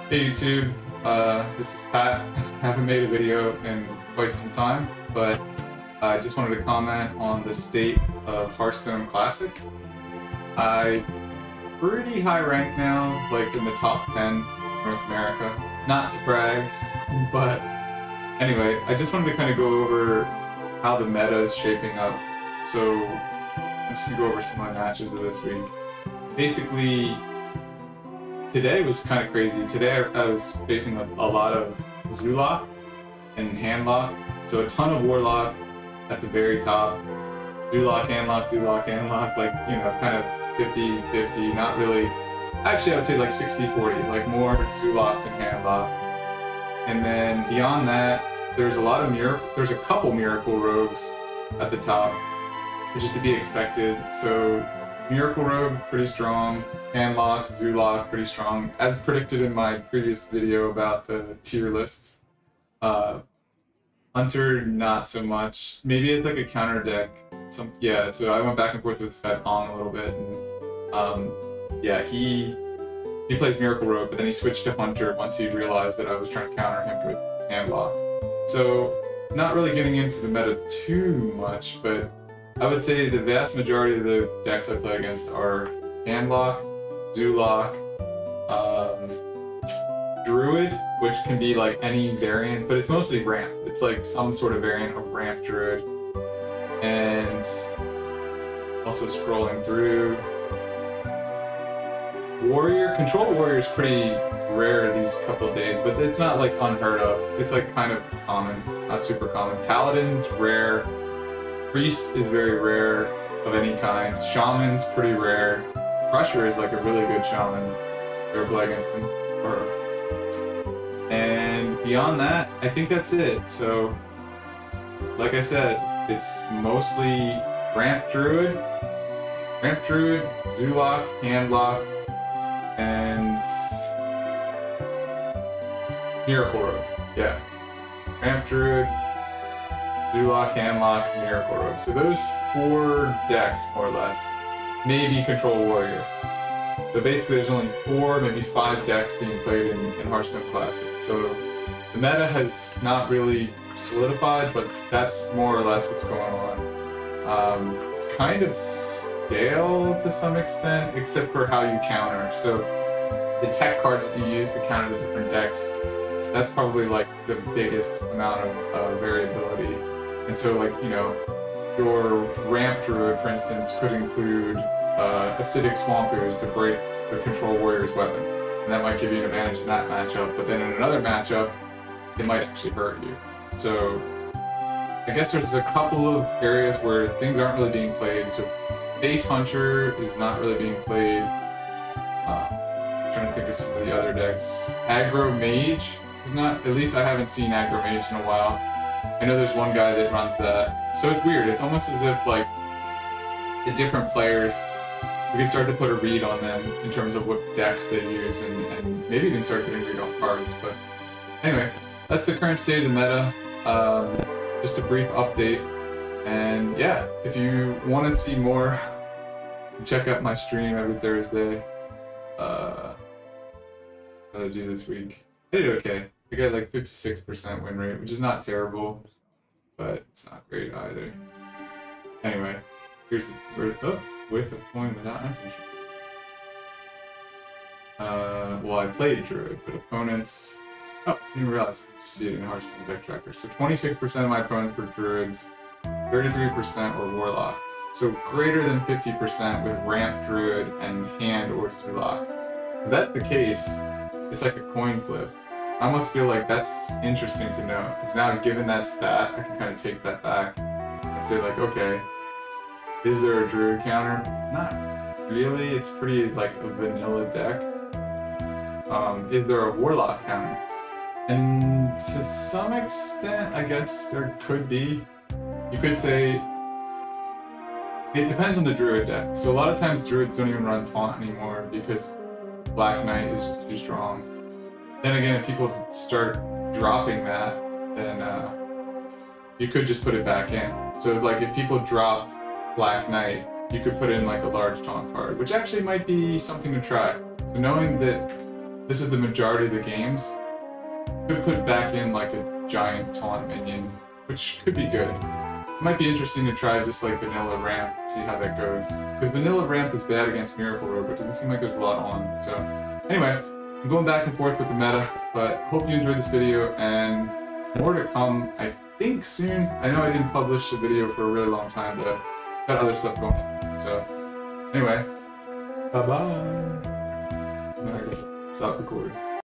Hey YouTube, this is Pat. I haven't made a video in quite some time, but I just wanted to comment on the state of Hearthstone Classic. I'm pretty high ranked now, like in the top 10 North America. Not to brag, but anyway, I just wanted to kind of go over how the meta is shaping up. So I'm just gonna go over some of my matches of this week. Basically, today was kind of crazy. Today I was facing a lot of Zulok and Handlock. So a ton of Warlock at the very top. Zulok, Handlock, like, you know, kind of 50-50, not really. Actually, I would say like 60-40, like more Zulok than Handlock. And then beyond that, there's a couple Miracle Rogues at the top, which is to be expected. So Miracle Rogue, pretty strong. Handlock, Zulok, pretty strong. As predicted in my previous video about the tier lists. Hunter, not so much. Maybe as like a counter deck. Yeah, so I went back and forth with Sky Pong a little bit. And, yeah, he plays Miracle Rogue, but then he switched to Hunter once he realized that I was trying to counter him with Handlock. So, not really getting into the meta too much, but I would say the vast majority of the decks I play against are Handlock, Zulok, Druid, which can be like any variant, but it's mostly ramp. It's like some sort of variant of ramp Druid. And also scrolling through. Control Warrior is pretty rare these couple of days, but it's not like unheard of. It's like kind of common, not super common. Paladin's rare. Priest is very rare of any kind. Shaman's pretty rare. Crusher is like a really good shaman. Ever play against him or her. And beyond that, I think that's it. So, like I said, it's mostly Ramp Druid, Zulok, Handlock, and Miracle Rogue. Yeah. Ramp Druid, Zulok, Handlock, Miracle Rogue. So those 4 decks, more or less. Maybe Control Warrior. So basically there's only 4, maybe 5 decks being played in Hearthstone Classic. So the meta has not really solidified, but that's more or less what's going on. It's kind of stale to some extent, except for how you counter. So the tech cards that you use to counter the different decks, that's probably like the biggest amount of variability. And so, like, you know, your Ramp Druid, for instance, could include Acidic Swamp Ooze to break the Control Warrior's weapon. And that might give you an advantage in that matchup, but then in another matchup, it might actually hurt you. So, I guess there's a couple of areas where things aren't really being played. So, Base Hunter is not really being played. I'm trying to think of some of the other decks. Aggro Mage is not, at least I haven't seen Aggro Mage in a while. I know there's one guy that runs that. So it's weird. It's almost as if, like, the different players, we can start to put a read on them in terms of what decks they use and maybe even start getting read on cards. But anyway, that's the current state of the meta. Just a brief update. And yeah, if you want to see more, check out my stream every Thursday. What did I do this week? I did okay. I got like 56% win rate, which is not terrible, but it's not great either. Anyway, here's the with a coin without answering. Well, I played Druid, but opponents. Oh, I didn't realize. I just see it in Hearthstone deck tracker. So 26% of my opponents were Druids, 33% were Warlock. So greater than 50% with Ramp Druid and Hand or Zulok. If that's the case, it's like a coin flip. I almost feel like that's interesting to know, because now given that stat, I can kind of take that back and say like, okay, is there a Druid counter? Not really, it's pretty like a vanilla deck. Is there a Warlock counter? And to some extent, I guess there could be. You could say, it depends on the Druid deck. So a lot of times Druids don't even run Taunt anymore because Black Knight is just too strong. Then again, if people start dropping that, then you could just put it back in. So like if people drop Black Knight, you could put in like a large taunt card, which actually might be something to try. So knowing that this is the majority of the games, could put back in like a giant taunt minion, which could be good. It might be interesting to try just like vanilla ramp and see how that goes. Because vanilla ramp is bad against Miracle Rogue, but it doesn't seem like there's a lot on. So anyway, I'm going back and forth with the meta, but hope you enjoyed this video and more to come, I think soon. I know I didn't publish a video for a really long time, but I've got other stuff going on. So anyway, bye-bye. Stop recording.